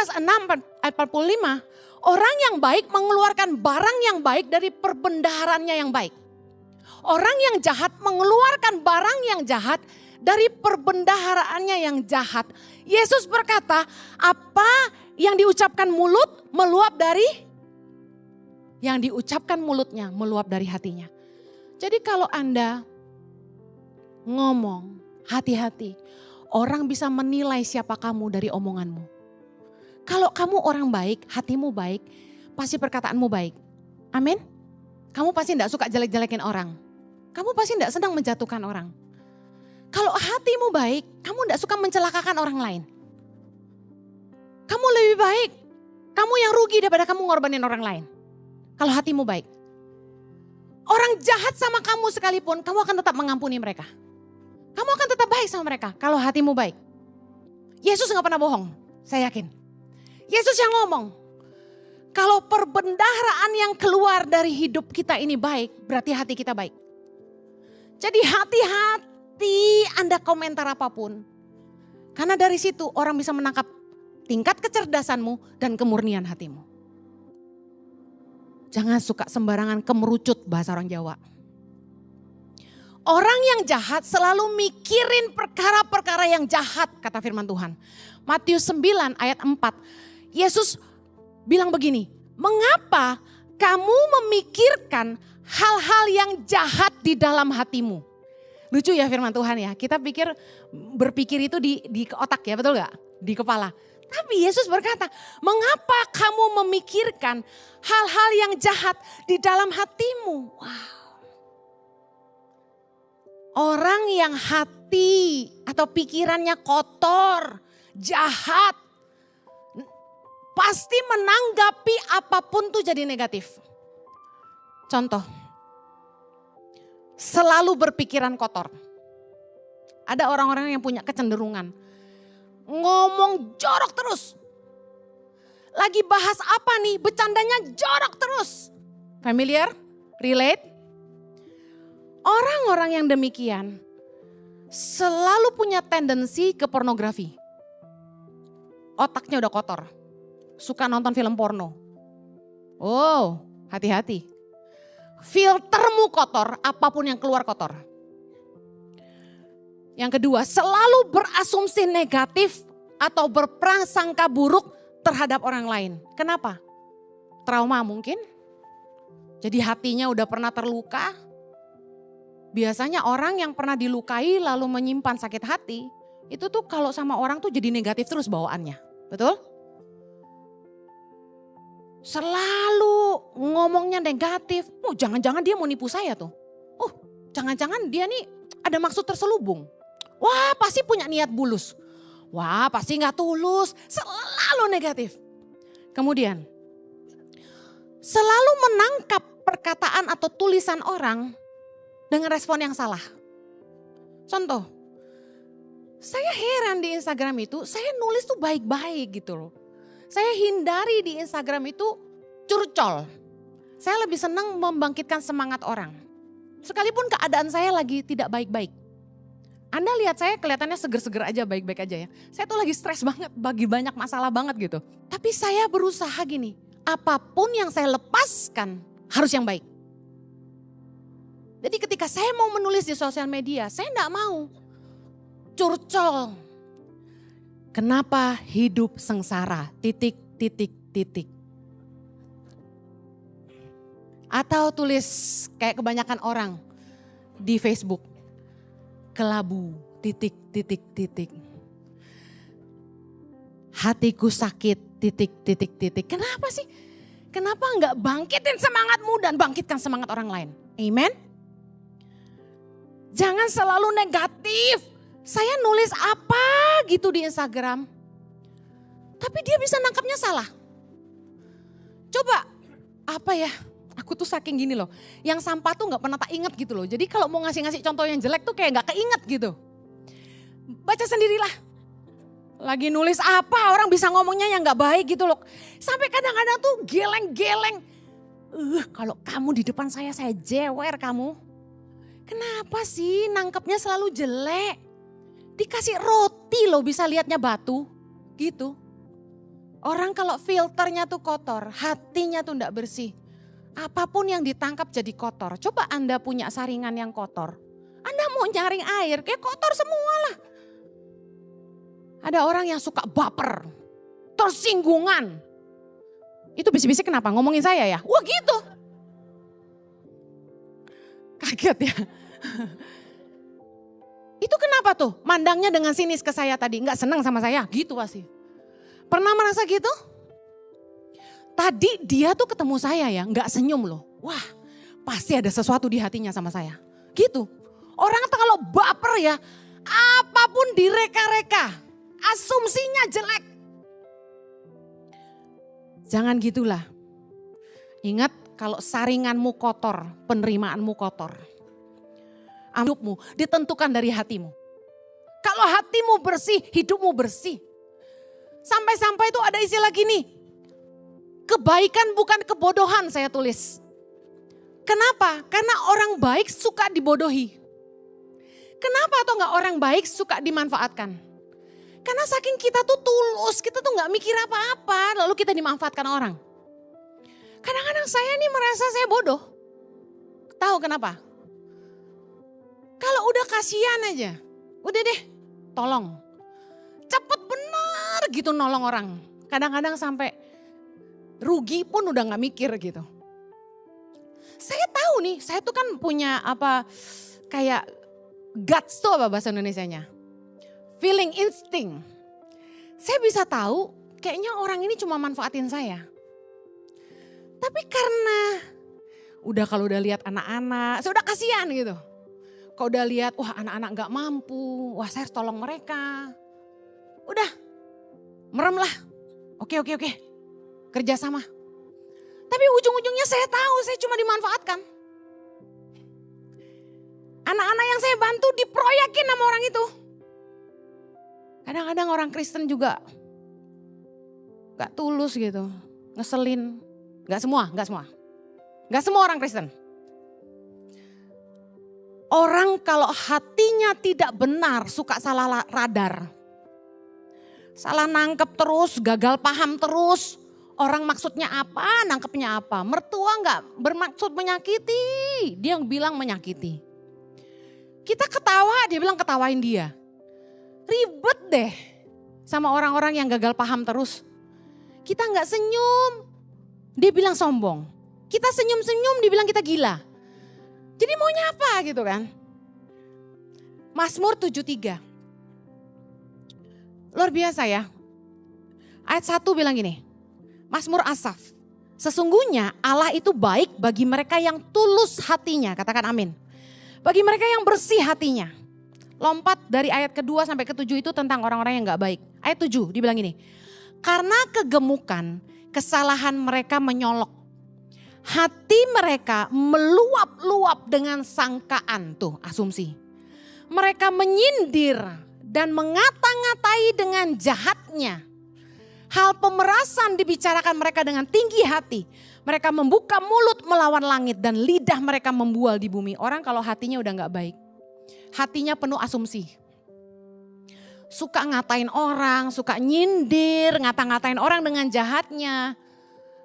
Lukas 6 ayat 45, orang yang baik mengeluarkan barang yang baik dari perbendaharanya yang baik. Orang yang jahat mengeluarkan barang yang jahat dari perbendaharaannya yang jahat. Yesus berkata, apa yang diucapkan mulut meluap dari yang diucapkan mulutnya meluap dari hatinya. Jadi kalau Anda ngomong, hati-hati. Orang bisa menilai siapa kamu dari omonganmu. Kalau kamu orang baik, hatimu baik, pasti perkataanmu baik. Amin. Kamu pasti tidak suka jelek-jelekin orang. Kamu pasti tidak sedang menjatuhkan orang. Kalau hatimu baik, kamu tidak suka mencelakakan orang lain. Kamu lebih baik, kamu yang rugi daripada kamu ngorbanin orang lain. Kalau hatimu baik. Orang jahat sama kamu sekalipun, kamu akan tetap mengampuni mereka. Kamu akan tetap baik sama mereka kalau hatimu baik. Yesus gak pernah bohong, saya yakin. Yesus yang ngomong, kalau perbendaharaan yang keluar dari hidup kita ini baik, berarti hati kita baik. Jadi hati-hati Anda komentar apapun. Karena dari situ orang bisa menangkap tingkat kecerdasanmu dan kemurnian hatimu. Jangan suka sembarangan kemerucut bahasa orang Jawa. Orang yang jahat selalu mikirin perkara-perkara yang jahat, kata firman Tuhan. Matius 9 ayat 4. Yesus bilang begini, mengapa kamu memikirkan hal-hal yang jahat di dalam hatimu? Lucu ya firman Tuhan ya, kita berpikir itu di otak ya, betul gak? Di kepala. Tapi Yesus berkata, mengapa kamu memikirkan hal-hal yang jahat di dalam hatimu? Wow. Orang yang hati atau pikirannya kotor, jahat, pasti menanggapi apapun tuh jadi negatif. Contoh, selalu berpikiran kotor. Ada orang-orang yang punya kecenderungan, ngomong jorok terus. Lagi bahas apa nih, bercandanya jorok terus. Familiar? Relate? Orang-orang yang demikian selalu punya tendensi ke pornografi. Otaknya udah kotor. Suka nonton film porno. Oh, hati-hati. Filtermu kotor, apapun yang keluar kotor. Yang kedua, selalu berasumsi negatif atau berprasangka buruk terhadap orang lain. Kenapa? Trauma mungkin. Jadi hatinya udah pernah terluka. Biasanya orang yang pernah dilukai lalu menyimpan sakit hati, itu tuh kalau sama orang tuh jadi negatif terus bawaannya. Betul? Selalu ngomongnya negatif. Oh, jangan-jangan dia mau nipu saya tuh. Oh, jangan-jangan dia nih ada maksud terselubung. Wah, pasti punya niat bulus. Wah, pasti gak tulus. Selalu negatif. Kemudian, selalu menangkap perkataan atau tulisan orang dengan respon yang salah. Contoh, saya heran di Instagram itu, saya nulis tuh baik-baik gitu loh. Saya hindari di Instagram itu curcol. Saya lebih senang membangkitkan semangat orang. Sekalipun keadaan saya lagi tidak baik-baik. Anda lihat saya kelihatannya seger-seger aja, baik-baik aja ya. Saya tuh lagi stres banget, bagi banyak masalah banget gitu. Tapi saya berusaha gini, apapun yang saya lepaskan harus yang baik. Jadi ketika saya mau menulis di sosial media, saya enggak mau curcol. Kenapa hidup sengsara? Titik, titik, titik. Atau tulis kayak kebanyakan orang di Facebook. Kelabu, titik, titik, titik. Hatiku sakit, titik, titik, titik. Kenapa sih? Kenapa enggak bangkitin semangatmu dan bangkitkan semangat orang lain? Amen. Jangan selalu negatif. Saya nulis apa gitu di Instagram. Tapi dia bisa nangkapnya salah. Coba apa ya? Aku tuh saking gini loh. Yang sampah tuh gak pernah tak inget gitu loh. Jadi kalau mau ngasih-ngasih contoh yang jelek tuh kayak gak keinget gitu. Baca sendirilah. Lagi nulis apa orang bisa ngomongnya yang gak baik gitu loh. Sampai kadang-kadang tuh geleng-geleng. Kalau kamu di depan saya jewer kamu. Kenapa sih nangkepnya selalu jelek? Dikasih roti loh bisa lihatnya batu gitu. Orang kalau filternya tuh kotor, hatinya tuh enggak bersih. Apapun yang ditangkap jadi kotor. Coba Anda punya saringan yang kotor. Anda mau nyaring air, kayak kotor semua lah. Ada orang yang suka baper, tersinggungan. Itu bisik-bisik kenapa? Ngomongin saya ya? Wah gitu. Kaget ya. Itu kenapa tuh? Mandangnya dengan sinis ke saya tadi. Nggak senang sama saya, gitu pasti. Pernah merasa gitu? Tadi dia tuh ketemu saya ya, nggak senyum loh. Wah, pasti ada sesuatu di hatinya sama saya. Gitu. Orang kalau baper ya, apapun direka-reka. Asumsinya jelek. Jangan gitulah. Ingat kalau saringanmu kotor, penerimaanmu kotor. Hidupmu ditentukan dari hatimu. Kalau hatimu bersih, hidupmu bersih. Sampai-sampai itu ada istilah gini. Kebaikan bukan kebodohan saya tulis. Kenapa? Karena orang baik suka dibodohi. Kenapa atau enggak orang baik suka dimanfaatkan? Karena saking kita tuh tulus, kita tuh enggak mikir apa-apa, lalu kita dimanfaatkan orang. Kadang-kadang saya nih merasa saya bodoh. Tahu kenapa? Kalau udah kasihan aja, udah deh tolong. Cepet bener gitu nolong orang. Kadang-kadang sampai rugi pun udah gak mikir gitu. Saya tahu nih, saya tuh kan punya apa kayak guts tuh apa bahasa Indonesianya. Feeling instinct. Saya bisa tahu kayaknya orang ini cuma manfaatin saya. Tapi karena kalau udah lihat anak-anak, saya udah kasihan gitu. Kalau udah lihat wah anak-anak gak mampu, wah saya harus tolong mereka. Udah merem lah, oke. Kerjasama. Tapi ujung-ujungnya saya tahu saya cuma dimanfaatkan. Anak-anak yang saya bantu diproyekin sama orang itu. Kadang-kadang orang Kristen juga gak tulus gitu, ngeselin. Gak semua. Gak semua orang Kristen. Orang kalau hatinya tidak benar suka salah radar. Salah nangkep terus, gagal paham terus. Orang maksudnya apa, nangkepnya apa. Mertua gak bermaksud menyakiti, dia bilang menyakiti. Kita ketawa, dia bilang ketawain dia. Ribet deh sama orang-orang yang gagal paham terus. Kita gak senyum, dia bilang sombong. Kita senyum-senyum, dia bilang kita gila. Jadi maunya apa gitu kan. Mazmur 73. Luar biasa ya. Ayat 1 bilang gini. Mazmur Asaf. Sesungguhnya Allah itu baik bagi mereka yang tulus hatinya. Katakan amin. Bagi mereka yang bersih hatinya. Lompat dari ayat kedua sampai ke-7 itu tentang orang-orang yang gak baik. Ayat 7 dibilang gini. Karena kegemukan, kesalahan mereka menyolok. Hati mereka meluap-luap dengan sangkaan. Tuh asumsi. Mereka menyindir dan mengata-ngatai dengan jahatnya. Hal pemerasan dibicarakan mereka dengan tinggi hati. Mereka membuka mulut melawan langit dan lidah mereka membual di bumi. Orang kalau hatinya udah gak baik. Hatinya penuh asumsi. Suka ngatain orang, suka nyindir, ngata-ngatain orang dengan jahatnya.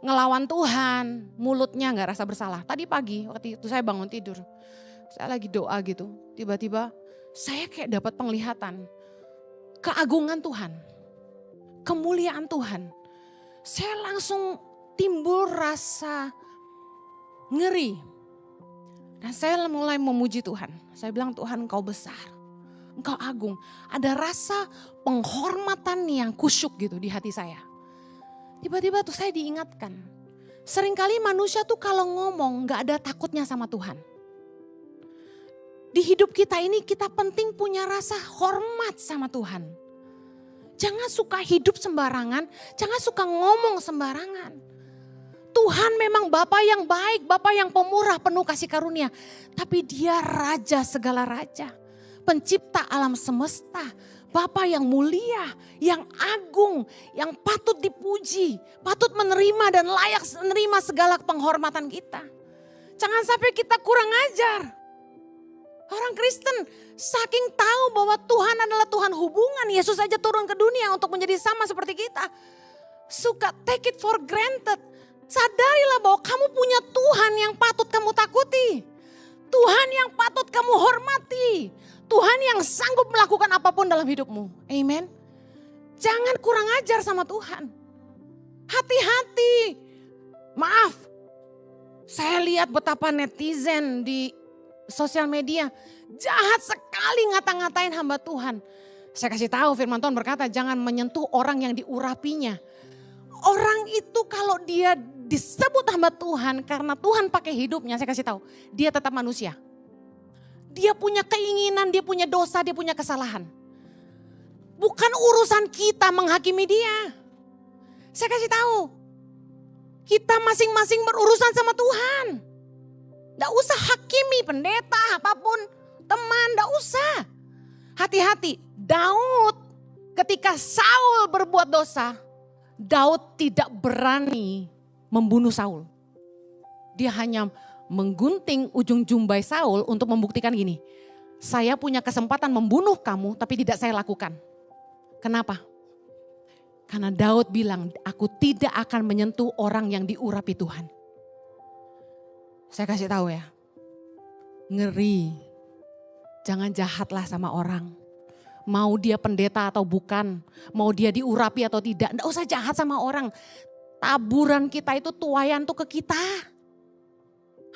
Ngelawan Tuhan, mulutnya gak rasa bersalah. Tadi pagi waktu itu saya bangun tidur. Saya lagi doa gitu. Tiba-tiba saya kayak dapat penglihatan. Keagungan Tuhan. Kemuliaan Tuhan. Saya langsung timbul rasa ngeri. Dan saya mulai memuji Tuhan. Saya bilang Tuhan engkau besar. Engkau agung. Ada rasa penghormatan yang kusyuk gitu di hati saya. Tiba-tiba tuh saya diingatkan. Seringkali manusia tuh kalau ngomong gak ada takutnya sama Tuhan. Di hidup kita ini kita penting punya rasa hormat sama Tuhan. Jangan suka hidup sembarangan, jangan suka ngomong sembarangan. Tuhan memang Bapa yang baik, Bapa yang pemurah, penuh kasih karunia. Tapi dia Raja segala raja, pencipta alam semesta. Bapa yang mulia, yang agung, yang patut dipuji, patut menerima dan layak menerima segala penghormatan kita. Jangan sampai kita kurang ajar. Orang Kristen saking tahu bahwa Tuhan adalah Tuhan hubungan. Yesus saja turun ke dunia untuk menjadi sama seperti kita. suka take it for granted. Sadarilah bahwa kamu punya Tuhan yang patut kamu takuti. Tuhan yang patut kamu hormati. Tuhan yang sanggup melakukan apapun dalam hidupmu. Amen. Jangan kurang ajar sama Tuhan. Hati-hati. Maaf. Saya lihat betapa netizen di sosial media jahat sekali ngata-ngatain hamba Tuhan. Saya kasih tahu firman Tuhan berkata jangan menyentuh orang yang diurapinya. Orang itu kalau dia disebut hamba Tuhan karena Tuhan pakai hidupnya, saya kasih tahu, dia tetap manusia. Dia punya keinginan, dia punya dosa, dia punya kesalahan. Bukan urusan kita menghakimi dia. Saya kasih tahu, kita masing-masing berurusan sama Tuhan. Nggak usah hakimi pendeta, apapun, teman, nggak usah. Hati-hati, Daud ketika Saul berbuat dosa, Daud tidak berani membunuh Saul. Dia hanya menggunting ujung jumbai Saul untuk membuktikan gini. Saya punya kesempatan membunuh kamu tapi tidak saya lakukan. Kenapa? Karena Daud bilang aku tidak akan menyentuh orang yang diurapi Tuhan. Saya kasih tahu ya. Ngeri. Jangan jahatlah sama orang. Mau dia pendeta atau bukan. Mau dia diurapi atau tidak. Nggak usah jahat sama orang. Taburan kita itu tuayan tuh ke kita.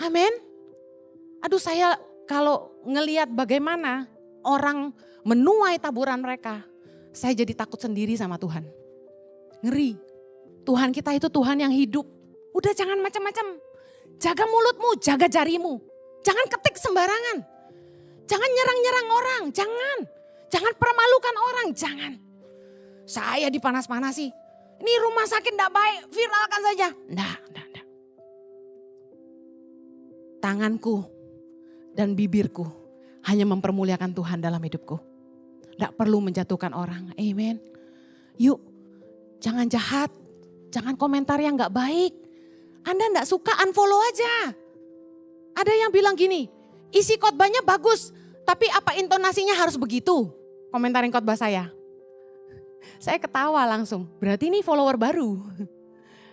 Amin. Aduh saya kalau ngelihat bagaimana orang menuai taburan mereka. Saya jadi takut sendiri sama Tuhan. Ngeri. Tuhan kita itu Tuhan yang hidup. Udah jangan macam-macam. Jaga mulutmu, jaga jarimu. Jangan ketik sembarangan. Jangan nyerang-nyerang orang, jangan. Jangan permalukan orang, jangan. Saya dipanas-panasi. Ini rumah sakit enggak baik, viralkan saja. Enggak. Tanganku dan bibirku hanya mempermuliakan Tuhan dalam hidupku. Enggak perlu menjatuhkan orang, amen. Yuk, jangan jahat, jangan komentar yang enggak baik. Anda enggak suka, unfollow aja. Ada yang bilang gini, isi khotbahnya bagus, tapi apa intonasinya harus begitu? Komentarin khotbah saya. Saya ketawa langsung, berarti ini follower baru.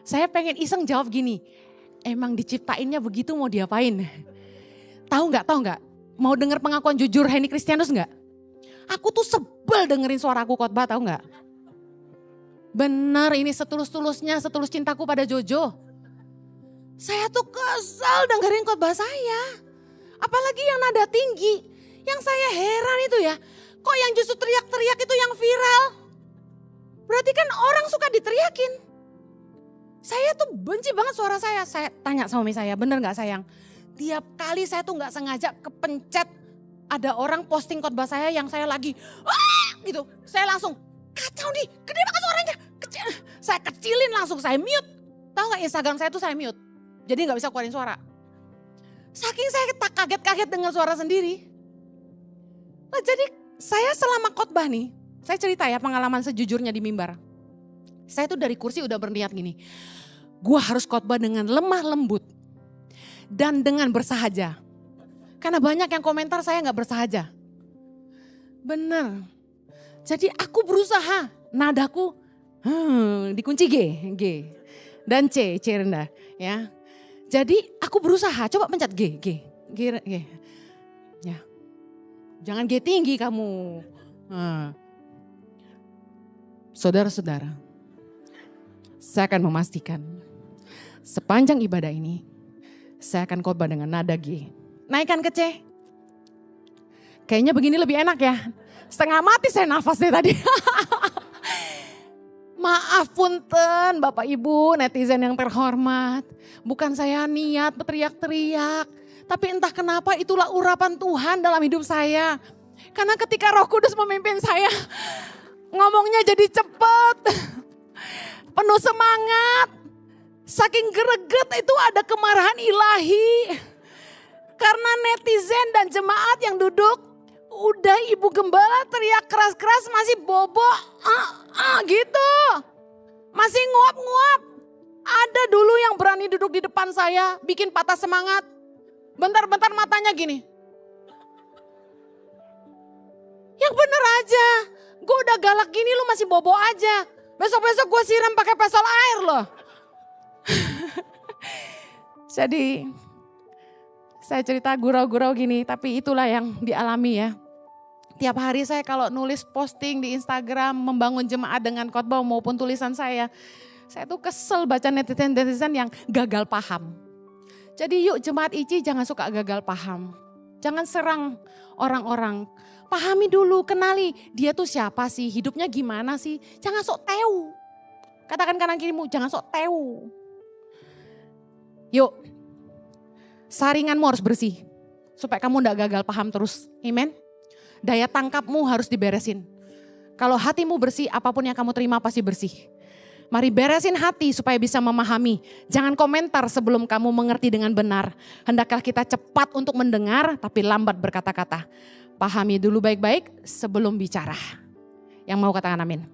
Saya pengen iseng jawab gini, emang diciptainnya begitu mau diapain? Tahu nggak? Mau denger pengakuan jujur Henny Kristianus nggak? Aku tuh sebel dengerin suaraku khotbah, tahu nggak? Bener ini setulus-tulusnya, setulus cintaku pada Jojo. Saya tuh kesel dengerin khotbah saya. Apalagi yang nada tinggi. Yang saya heran itu ya, kok yang justru teriak-teriak itu yang viral? Berarti kan orang suka diteriakin. Saya tuh benci banget suara saya. Saya tanya sama suami saya, bener gak sayang? Tiap kali saya tuh gak sengaja kepencet ada orang posting khotbah saya yang saya lagi gitu. Saya langsung kacau nih, gede banget suaranya. Saya kecilin langsung, saya mute. Tahu gak Instagram saya tuh saya mute. Jadi gak bisa keluarin suara. Saking saya kaget-kaget dengan suara sendiri. Nah, jadi saya selama khotbah nih, saya cerita ya pengalaman sejujurnya di mimbar. Saya tuh dari kursi udah berniat gini. Gua harus khotbah dengan lemah lembut. Dan dengan bersahaja. Karena banyak yang komentar saya gak bersahaja. Bener. Jadi aku berusaha. Nadaku dikunci G. Dan C rendah. Ya. Jadi aku berusaha. Coba pencet G. Ya. Jangan G tinggi kamu. Saudara-saudara, saya akan memastikan sepanjang ibadah ini, saya akan khotbah dengan nada G. Naikkan ke C. Kayaknya begini lebih enak ya. Setengah mati saya nafas deh tadi. Maaf punten Bapak Ibu netizen yang terhormat. Bukan saya niat berteriak-teriak. Tapi entah kenapa itulah urapan Tuhan dalam hidup saya. Karena ketika Roh Kudus memimpin saya, ngomongnya jadi cepet. Penuh semangat. Saking greget itu ada kemarahan ilahi. Karena netizen dan jemaat yang duduk, udah Ibu Gembala teriak keras-keras masih bobo. Gitu. Masih nguap-nguap. Ada dulu yang berani duduk di depan saya, bikin patah semangat. Bentar-bentar matanya gini. Yang bener aja, gue udah galak gini lu masih bobo aja. Besok-besok gue siram pakai pesol air loh. Jadi saya cerita gurau-gurau gini, tapi itulah yang dialami ya. Tiap hari saya kalau nulis posting di Instagram, membangun jemaat dengan khotbah maupun tulisan saya tuh kesel baca netizen-netizen yang gagal paham. Jadi yuk jemaat ICI jangan suka gagal paham. Jangan serang orang-orang. Pahami dulu, kenali dia tuh siapa sih, hidupnya gimana sih. Jangan sok tahu. Katakan kanan kirimu, jangan sok tahu. Yuk, saringanmu harus bersih. Supaya kamu gak gagal paham terus. Amen. Daya tangkapmu harus diberesin. Kalau hatimu bersih, apapun yang kamu terima pasti bersih. Mari beresin hati supaya bisa memahami. Jangan komentar sebelum kamu mengerti dengan benar. Hendaklah kita cepat untuk mendengar tapi lambat berkata-kata. Pahami dulu baik-baik sebelum bicara. Yang mau katakan amin.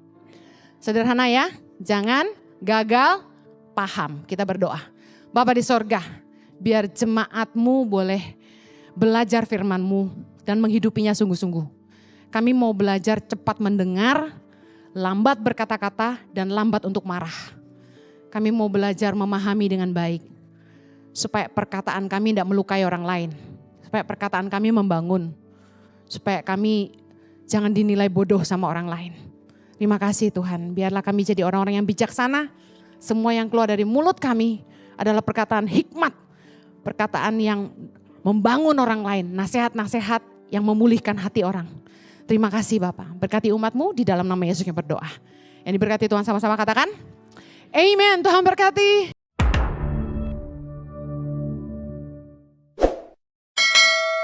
Sederhana ya, jangan gagal paham. Kita berdoa. Bapa di sorga, biar jemaatmu boleh belajar firman-Mu dan menghidupinya sungguh-sungguh. Kami mau belajar cepat mendengar, lambat berkata-kata dan lambat untuk marah. Kami mau belajar memahami dengan baik. Supaya perkataan kami tidak melukai orang lain. Supaya perkataan kami membangun. Supaya kami jangan dinilai bodoh sama orang lain. Terima kasih Tuhan, biarlah kami jadi orang-orang yang bijaksana. Semua yang keluar dari mulut kami adalah perkataan hikmat. Perkataan yang membangun orang lain, nasihat-nasihat yang memulihkan hati orang. Terima kasih Bapak, berkati umat-Mu di dalam nama Yesus yang berdoa. Yang diberkati Tuhan sama-sama katakan, Amen. Tuhan berkati.